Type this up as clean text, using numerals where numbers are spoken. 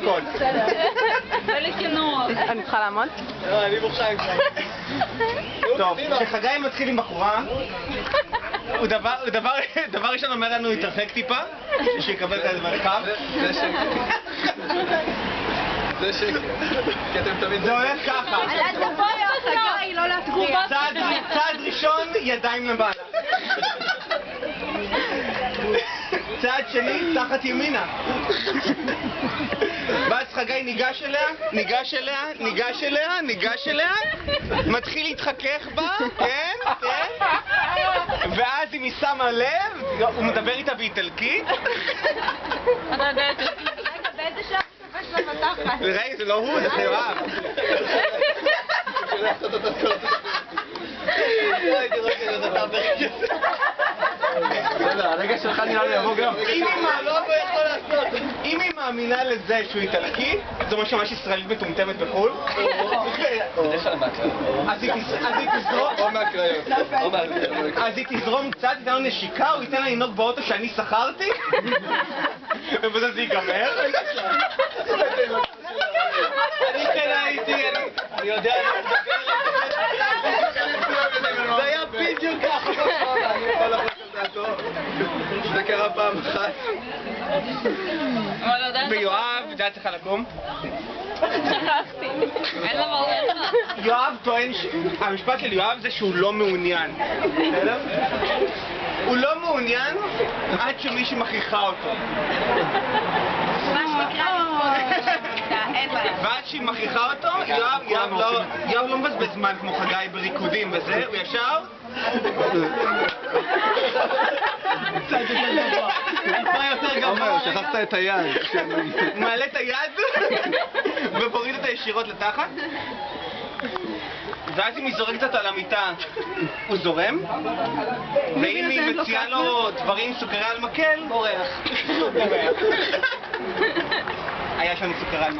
הכל. אני צריכה לעמוד? לא, אני מוכן כבר. טוב, כשחגי מתחיל עם בחורה, הוא דבר ראשון אומר לנו להתרחק טיפה, שיקבל את המרחב. זה שקר. זה שקר. כי אתם תמיד... זה הולך ככה. אז תבואי חגי, לא להפריע. צעד ראשון, ידיים למעלה. צעד שני, תחת ימינה. ואז חגי ניגש אליה, מתחיל להתחכך בה, כן. ואז אם היא שמה לב, הוא מדבר איתה באיטלקית. באיזה שעה תופש לה בתחת? רגע, זה לא הוא, זה יואב. הרגע שלך נראה לי יבוא גם. אם היא מאמינה לזה שהוא איטלקי, זה אומר שממש ישראלית מטומטמת בחו"ל. בדרך כלל מהקריות. אז היא תזרום קצת, תיתן לו נשיקה, הוא ייתן לה לנהוג באוטו שאני שכרתי, ובזה זה ייגמר. אני כן הייתי, אני יודע... זה היה בדיוק ככה. אני יכול לחשוב דעתו. זה קרה פעם אחת. ויואב, זה היה צריך לקום. שכחתי. אין לה מראה. יואב טוען, המשפט של יואב זה שהוא לא מעוניין. בסדר? הוא לא מעוניין עד שמישהי מכריחה אותו. ועד שהיא מכריחה אותו, יואב לא מבזבז זמן כמו חגי בריקודים וזה, הוא ישר... עומר, שכחת את היד. מעלה את היד ומוריד אותה ישירות לתחת, ואז אם היא זורקת אותו על המיטה, הוא זורם, ואם היא מציעה לו דברים סוכרי על מקל, בורח. היה שם סוכרי על מקל.